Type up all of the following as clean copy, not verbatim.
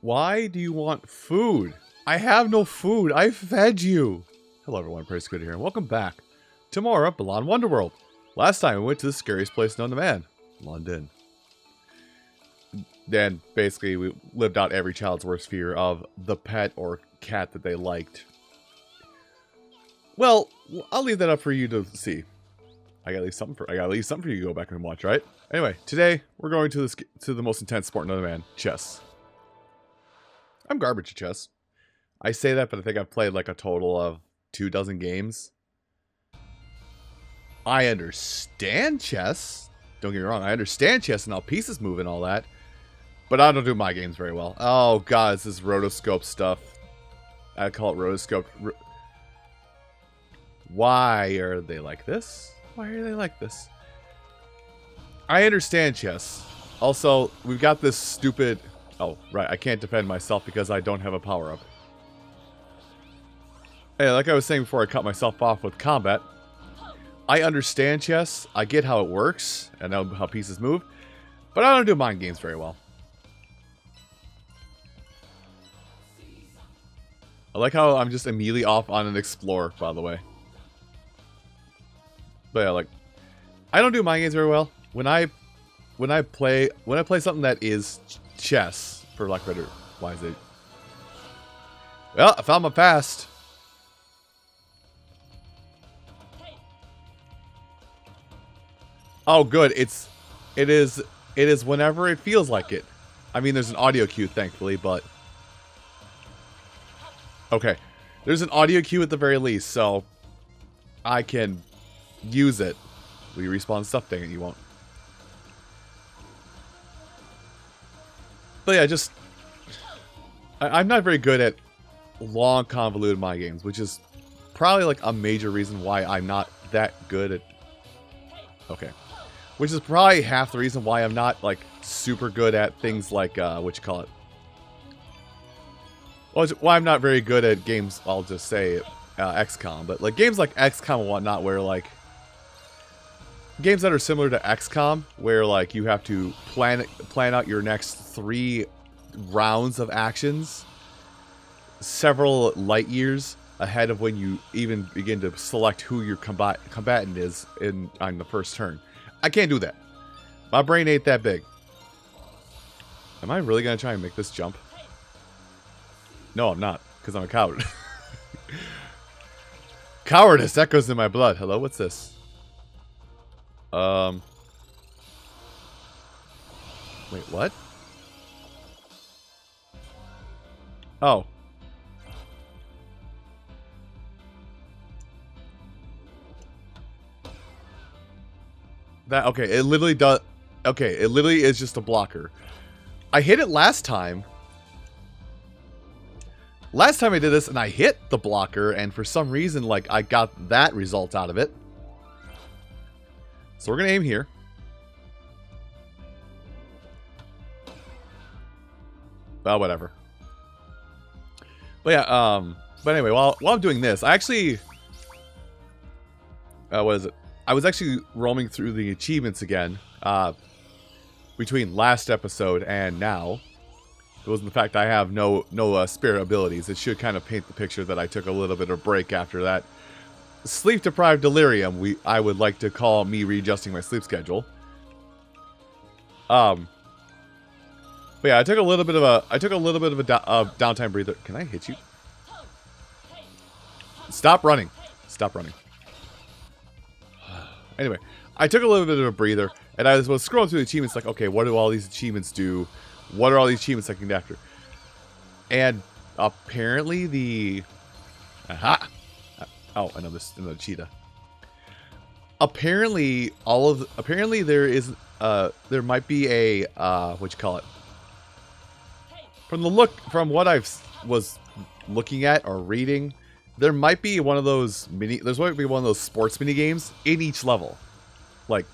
Why do you want food? I have no food. I fed you. Hello everyone, Praise Squid here, and welcome back to more of Balan Wonderworld. Last time we went to the scariest place known to man, London. Then basically we lived out every child's worst fear of the pet or cat that they liked. Well, I'll leave that up for you to see. I gotta leave something for you to go back and watch, right? Anyway, today we're going to the most intense sport known to man, chess. I'm garbage at chess. I say that, but I think I've played like a total of 24 games. I understand chess. Don't get me wrong, I understand chess and how pieces move and all that. But I don't do my games very well. Oh god, it's this rotoscope stuff. I call it rotoscope. Why are they like this? Why are they like this? I understand chess. Also, we've got this stupid... Oh, right, I can't defend myself because I don't have a power-up. Hey, like I was saying before I cut myself off with combat, I understand chess, I get how it works, and know how pieces move, but I don't do mind games very well. I like how I'm just immediately off on an explorer, by the way. But yeah, like, I don't do mind games very well. When I play something that is chess, for lack of better, why is it? Well, I found my past. Oh, good. It is whenever it feels like it. I mean, there's an audio cue, thankfully, but okay, there's an audio cue at the very least, so I can use it. Will you respawn stuff? Dang it, you won't. But yeah, I'm not very good at long, convoluted mind games, which is probably like a major reason why I'm not that good at... Okay. Which is probably half the reason why I'm not, like, super good at things like, what you call it? Well, why I'm not very good at games, I'll just say, XCOM. But, like, games like XCOM and whatnot, where, like... Games that are similar to XCOM, where, like, you have to plan out your next 3 rounds of actions several light years ahead of when you even begin to select who your combatant is on the first turn. I can't do that. My brain ain't that big. Am I really going to try and make this jump? No, I'm not, because I'm a coward. Cowardice, that goes in my blood. Hello, what's this? Wait, what? Oh. That, okay, it literally does... Okay, it literally is just a blocker. I hit it last time. Last time I did this, and I hit the blocker, and for some reason, like, I got that result out of it. So we're gonna aim here. Well, whatever. But yeah, but anyway, while I'm doing this, I actually... what is it? I was actually roaming through the achievements again, between last episode and now. It wasn't the fact I have no spirit abilities. It should kind of paint the picture that I took a little bit of break after that sleep-deprived delirium I would like to call me readjusting my sleep schedule. But yeah, I took a little bit of a downtime breather. Can I hit you? Stop running. Stop running. Anyway, I took a little bit of a breather, and I was scrolling through the achievements like, okay, what do all these achievements do? What are all these achievements I can get after? And apparently the... Aha! Oh, another cheetah. Apparently, there might be a, what you call it? From what I was looking at or reading, there might be one of those sports mini games in each level. Like,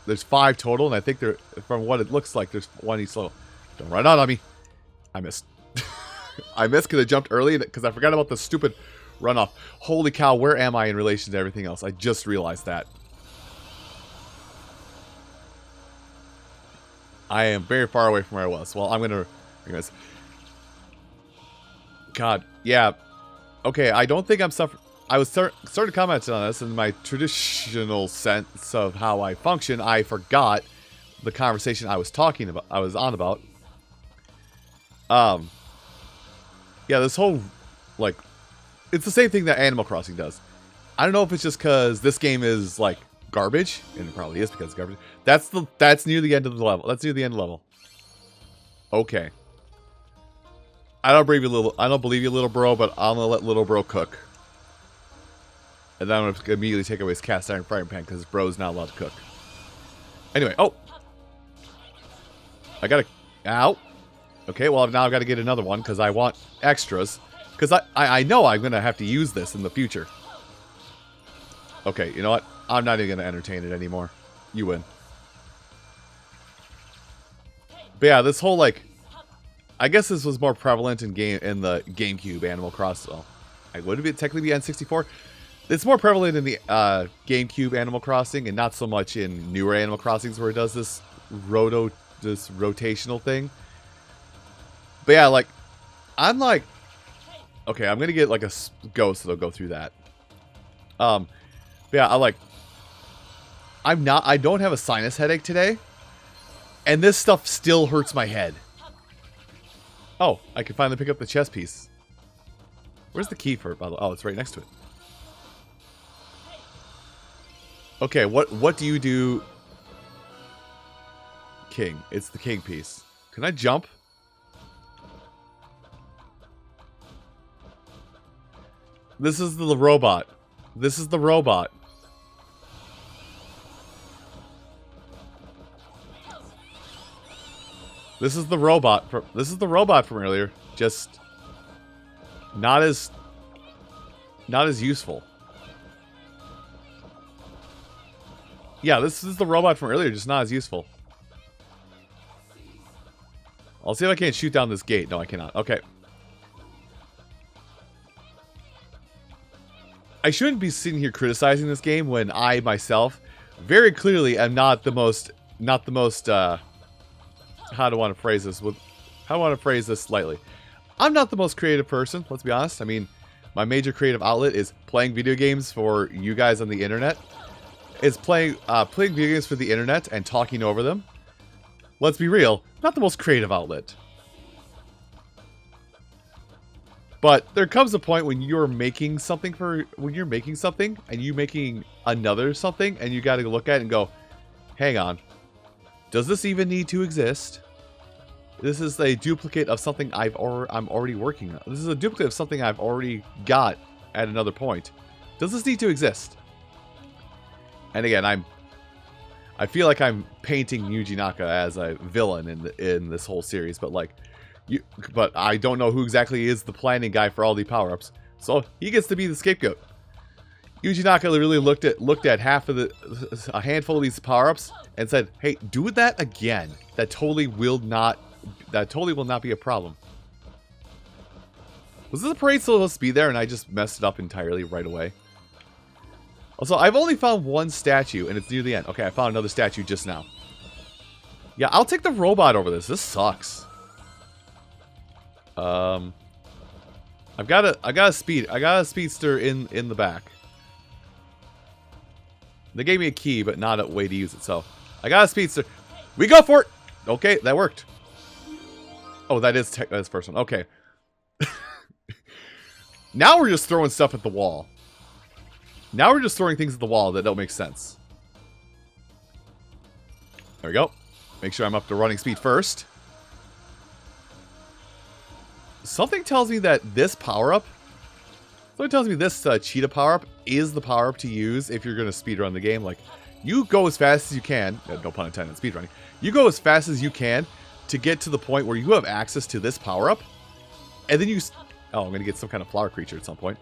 there's 5 total, and I think from what it looks like, there's 1 each level. Don't run out on me. I missed. I missed because I jumped early, because I forgot about the stupid runoff. Holy cow, where am I in relation to everything else? I just realized that. I am very far away from where I was. Well, I'm going to... Anyways, God, yeah. Okay, I don't think I'm suffering. I was started commenting on this in my traditional sense of how I function. I forgot the conversation I was talking about. I was on about. Yeah, this whole, like, it's the same thing that Animal Crossing does. I don't know if it's just because this game is like garbage, and it probably is because it's garbage. That's near the end of the level. That's near the end of the level. Okay. I don't believe you, little bro, but I'm gonna let little bro cook. And then I'm gonna immediately take away his cast iron frying pan because bro's not allowed to cook. Anyway, oh, I gotta, ow. Okay, well now I've got to get another one because I want extras. Because I know I'm gonna have to use this in the future. Okay, you know what? I'm not even gonna entertain it anymore. You win. But yeah, this whole like, I guess this was more prevalent in the GameCube Animal Crossing. Well, would it technically be N64? It's more prevalent in the GameCube Animal Crossing, and not so much in newer Animal Crossings where it does this rotational thing. But yeah, like, I'm like, okay, I'm gonna get like a ghost that'll go through that. But yeah, I don't have a sinus headache today, and this stuff still hurts my head. Oh, I can finally pick up the chess piece. Where's the key for it, by the way? Oh, it's right next to it. Okay, what do you do? King. It's the king piece. Can I jump? This is the robot. This is the robot. This is the robot from earlier. Just not as useful. Yeah, this is the robot from earlier, just not as useful. I'll see if I can't shoot down this gate. No, I cannot. Okay. I shouldn't be sitting here criticizing this game when I myself very clearly am not the most how do I want to phrase this slightly. I'm not the most creative person, let's be honest. I mean, my major creative outlet is playing video games for you guys on the internet. It's playing video games for the internet and talking over them. Let's be real, not the most creative outlet. But there comes a point when you're making something and you're making another something, and you got to look at it and go, hang on, does this even need to exist? This is a duplicate of something I'm already working on. This is a duplicate of something I've already got at another point. Does this need to exist? And again, I feel like I'm painting Yuji Naka as a villain in this whole series, but like, but I don't know who exactly is the planning guy for all the power-ups, so he gets to be the scapegoat. Yuji Naka really looked at a handful of these power-ups and said, "Hey, do that again. That totally will not be a problem." Was this a parade still supposed to be there and I just messed it up entirely right away? Also, I've only found one statue and it's near the end. Okay, I found another statue just now. Yeah, I'll take the robot over this. This sucks. I got a speedster in the back. They gave me a key, but not a way to use it, so I got a speedster. We go for it! Okay, that worked. Oh, that's the first one. Okay. Now we're just throwing stuff at the wall. Now we're just throwing things at the wall that don't make sense. There we go. Make sure I'm up to running speed first. Something tells me that this power-up... Something tells me this cheetah power-up is the power-up to use if you're going to speedrun the game. Like, you go as fast as you can... No pun intended, speedrunning. You go as fast as you can to get to the point where you have access to this power-up. And then you... Oh, I'm going to get some kind of flower creature at some point.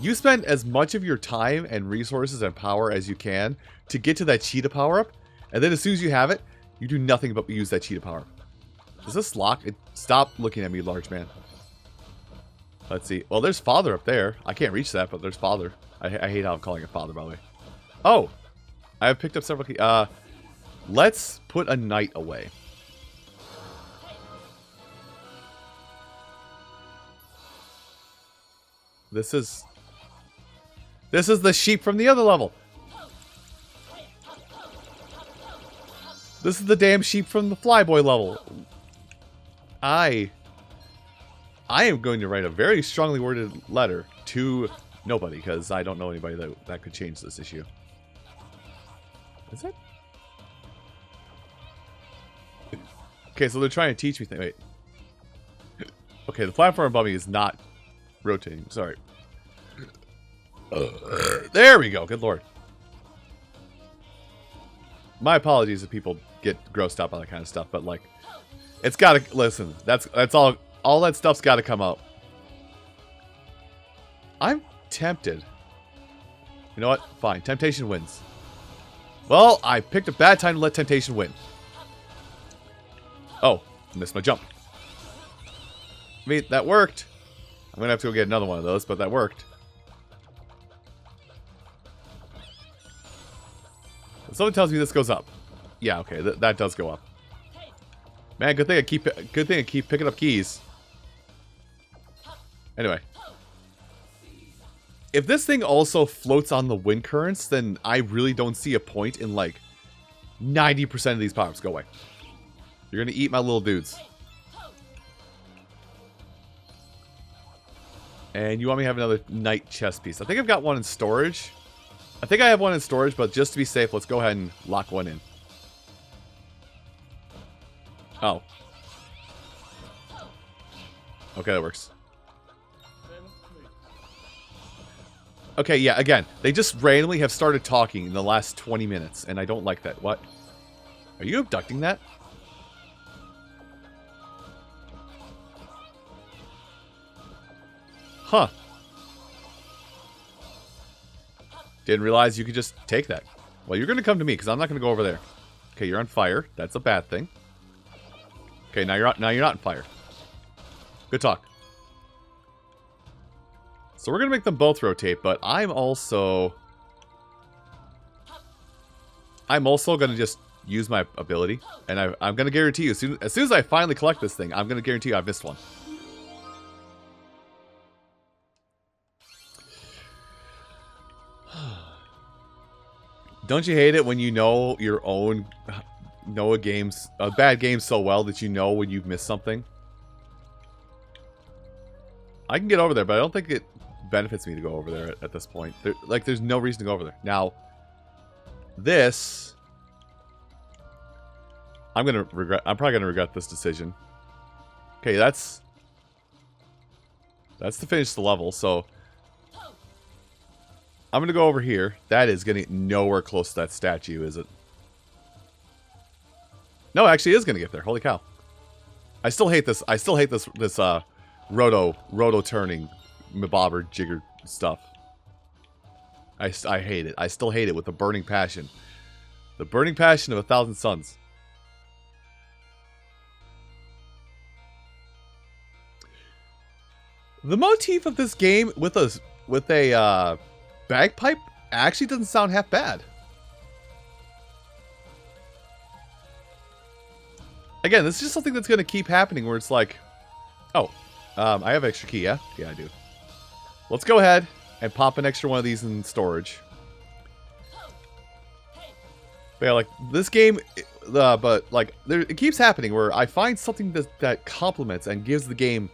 You spend as much of your time and resources and power as you can to get to that cheetah power-up. And then as soon as you have it, you do nothing but use that cheetah power-up. Does this lock? Stop looking at me, large man. Let's see. Well, there's father up there. I can't reach that, but there's father. I hate how I'm calling it father, by the way. Oh! I have picked up several keys. Let's put a knight away. This is the sheep from the other level. This is the damn sheep from the Flyboy level. I am going to write a very strongly worded letter to nobody, because I don't know anybody that could change this issue. Is it? Okay, so they're trying to teach me things. Wait. Okay, the platform above me is not rotating. Sorry. There we go. Good lord. My apologies if people get grossed out by that kind of stuff, but like, it's gotta listen. That's all that stuff's gotta come out. I'm tempted. You know what? Fine. Temptation wins. Well, I picked a bad time to let temptation win. Oh, missed my jump. I mean, that worked. I'm gonna have to go get another one of those, but that worked. Someone tells me this goes up. Yeah, okay, that does go up. Man, good thing I keep picking up keys. Anyway, if this thing also floats on the wind currents, then I really don't see a point in like 90% of these power-ups. Go away. You're gonna eat my little dudes. And you want me to have another knight chest piece? I think I've got one in storage. I think I have one in storage, but just to be safe, let's go ahead and lock one in. Oh. Okay, that works. Okay, yeah, again, they just randomly have started talking in the last 20 minutes, and I don't like that. What? Are you abducting that? Huh. Didn't realize you could just take that. Well, you're going to come to me, because I'm not going to go over there. Okay, you're on fire. That's a bad thing. Okay, now you're not on fire. Good talk. So we're going to make them both rotate, but I'm also going to just use my ability. And I'm going to guarantee you, as soon as I finally collect this thing, I'm going to guarantee you I've missed one. Don't you hate it when you know your own a bad game so well that you know when you've missed something? I can get over there, but I don't think it benefits me to go over there at this point. There's no reason to go over there. Now, this I'm probably gonna regret this decision. Okay, that's to finish the level, so I'm going to go over here. That is going to get nowhere close to that statue, is it? No, actually it is going to get there. Holy cow. I still hate this. I still hate this roto turning mabobber jigger stuff. I hate it. I still hate it with a burning passion. The burning passion of 1,000 suns. The motif of this game with a bagpipe actually doesn't sound half bad. Again, this is just something that's going to keep happening where it's like, oh, I have an extra key, yeah? Yeah, I do. Let's go ahead and pop an extra one of these in storage. But yeah, like, this game, but like, it keeps happening where I find something that complements and gives the game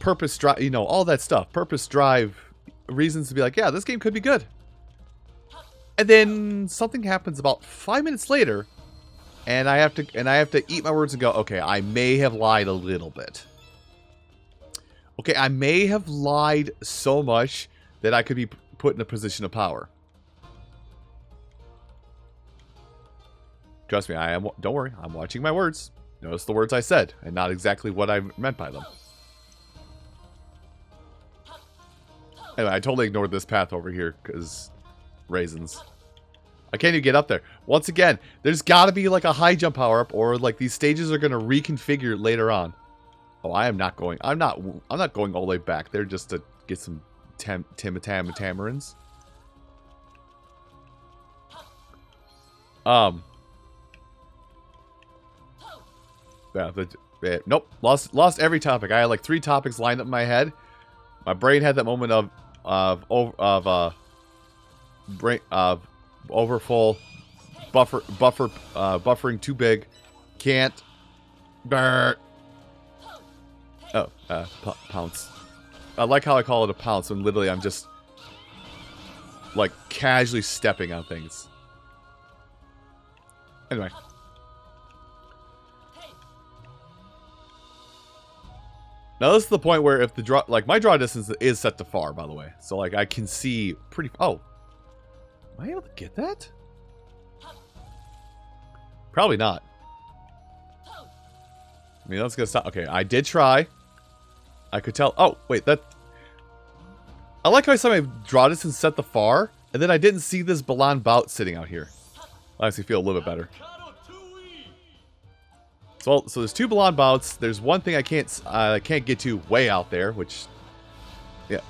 purpose drive, you know, all that stuff. Purpose drive, reasons to be like, yeah, this game could be good. And then something happens about 5 minutes later, and I have to eat my words and go, okay, I may have lied a little bit. Okay, I may have lied so much that I could be put in a position of power. Trust me, I am. Don't worry, I'm watching my words. Notice the words I said, and not exactly what I meant by them. Anyway, I totally ignored this path over here, because raisins. I can't even get up there. Once again, there's got to be like a high jump power-up, or like these stages are going to reconfigure later on. Oh, I'm not going all the way back there just to get some tamarins. Yeah, nope, lost every topic. I had like 3 topics lined up in my head. My brain had that moment of overfull, buffering too big, can't. Brr. Oh, pounce. I like how I call it a pounce when literally I'm just like casually stepping on things. Anyway. Now this is the point where if the draw, like my draw distance is set to far, by the way. So like I can see pretty, oh. Am I able to get that? Probably not. I mean, that's gonna stop. Okay, I did try. I could tell. Oh, wait, that. I like how I saw my draw distance set the far, and then I didn't see this Balan bout sitting out here. I actually feel a little bit better. So there's 2 Balan bouts. There's one thing I can't get to way out there, which, yeah,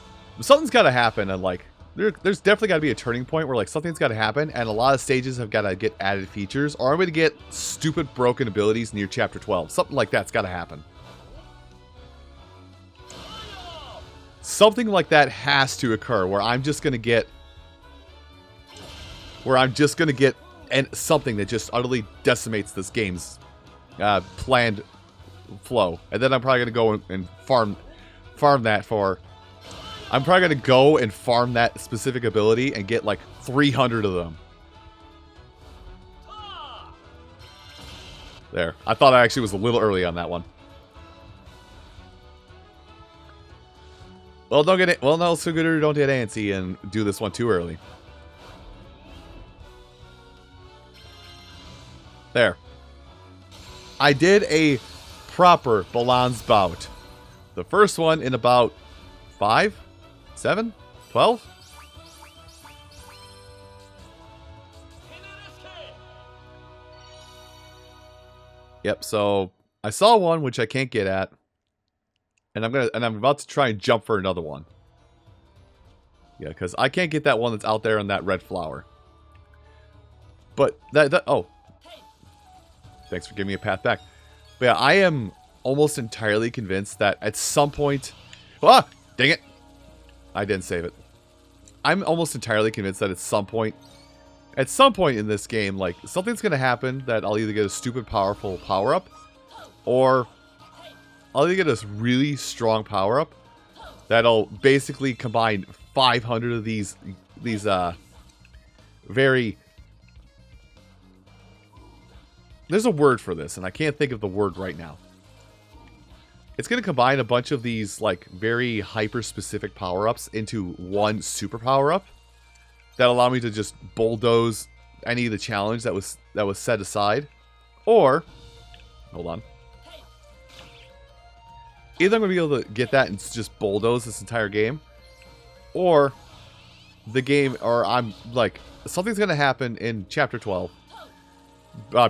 something's got to happen, and like there's definitely got to be a turning point where like something's got to happen, and a lot of stages have got to get added features, or I'm going to get stupid broken abilities near Chapter 12. Something like that's got to happen. Something like that has to occur where I'm just going to get and something that just utterly decimates this game's planned flow. And then I'm probably going to go and farm that for... I'm probably going to go and farm that specific ability and get like 300 of them. There. I thought I actually was a little early on that one. Well, don't get it. Well, no, so good or don't get antsy and do this one too early. There. I did a proper Balan's bout. The first one in about 5, 7, 12? Yep, so I saw one which I can't get at. And I'm about to try and jump for another one. Yeah, because I can't get that one that's out there on that red flower. But oh. Thanks for giving me a path back. But yeah, I am almost entirely convinced that at some point... Ah! Dang it! I didn't save it. I'm almost entirely convinced that at some point in this game, like, something's going to happen that I'll either get a stupid powerful power-up, or I'll either get a really strong power-up that'll basically combine 500 of these very... There's a word for this, and I can't think of the word right now. It's going to combine a bunch of these, like, very hyper-specific power-ups into one super power-up that allow me to just bulldoze any of the challenge that was set aside. Or, hold on. Either I'm going to be able to get that and just bulldoze this entire game, or the game, or I'm, like, something's going to happen in Chapter 12.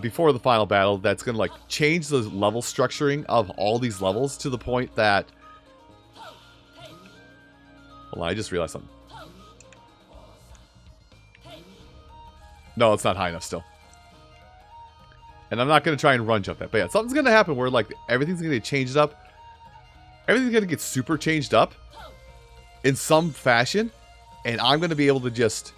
Before the final battle, that's going to like change the level structuring of all these levels to the point that... Hold on, I just realized something. No, it's not high enough still. And I'm not going to try and run jump that. But yeah, something's going to happen where like everything's going to get changed up. Everything's going to get super changed up in some fashion. And I'm going to be able to just...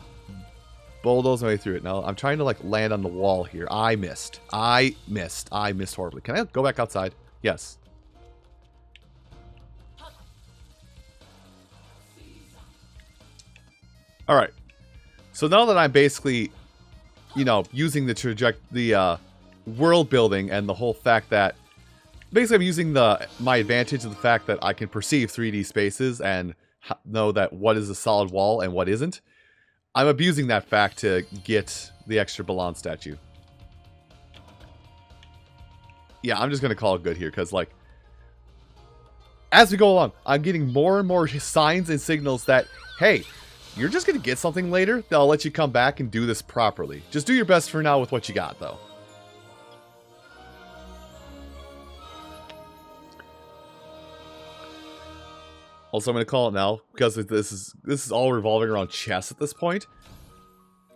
bulldoze my way through it. Now, I'm trying to, like, land on the wall here. I missed. I missed horribly. Can I go back outside? Yes. Alright. So now that I'm basically, you know, using the world building and the whole fact that... Basically, I'm using my advantage of the fact that I can perceive 3D spaces and know that what is a solid wall and what isn't. I'm abusing that fact to get the extra Balan statue. Yeah, I'm just going to call it good here, because, like, as we go along, I'm getting more and more signs and signals that, hey, you're just going to get something later that'll let you come back and do this properly. Just do your best for now with what you got, though. Also, I'm going to call it now, because this is all revolving around chess at this point.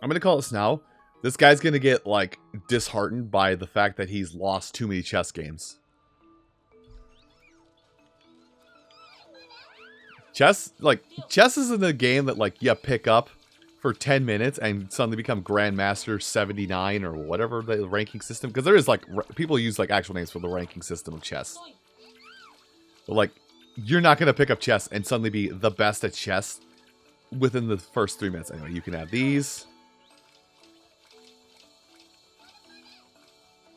I'm going to call this now. This guy's going to get, like, disheartened by the fact that he's lost too many chess games. Chess isn't a game that, like, you pick up for 10 minutes and suddenly become Grandmaster 79 or whatever the ranking system. Because there is, like, people use, like, actual names for the ranking system of chess. But, like, you're not going to pick up chess and suddenly be the best at chess within the first 3 minutes. Anyway, you can have these.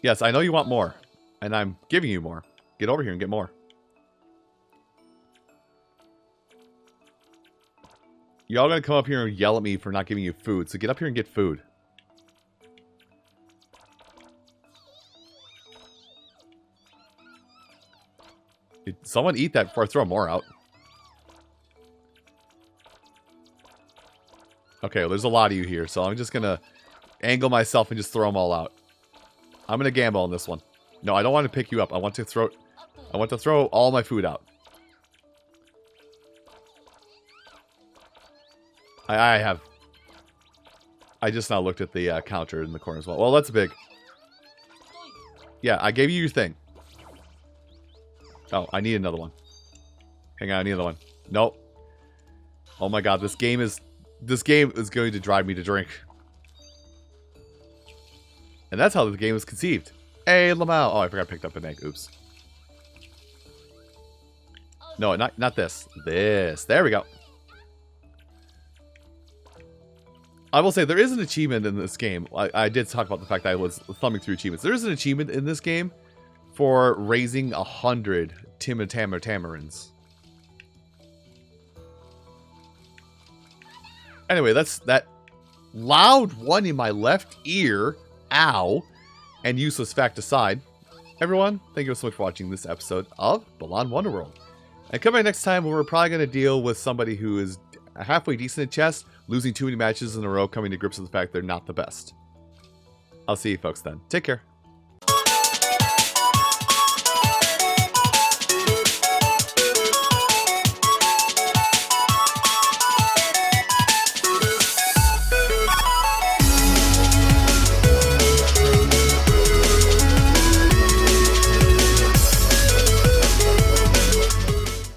Yes, I know you want more. And I'm giving you more. Get over here and get more. Y'all gonna come up here and yell at me for not giving you food, so get up here and get food. Did someone eat that before I throw more out? Okay, well, there's a lot of you here, so I'm just gonna angle myself and just throw them all out. I'm gonna gamble on this one. No, I don't want to pick you up. I want to throw all my food out. I just now looked at the counter in the corner as well. Well, that's big. Yeah, I gave you your thing. Oh, I need another one. Hang on, I need another one. Nope. Oh my god, this game is going to drive me to drink. And that's how the game was conceived. Hey, Lamau. Oh, I forgot I picked up an egg. Oops. No, not this. This. There we go. I will say, there is an achievement in this game. I did talk about the fact that I was thumbing through achievements. There is an achievement in this game for raising 100 tamarins. Anyway, that's that loud one in my left ear. Ow. And useless fact aside, everyone, thank you so much for watching this episode of Balan Wonderworld. And come back next time when we're probably going to deal with somebody who is halfway decent at chess, losing too many matches in a row, coming to grips with the fact they're not the best. I'll see you folks then. Take care.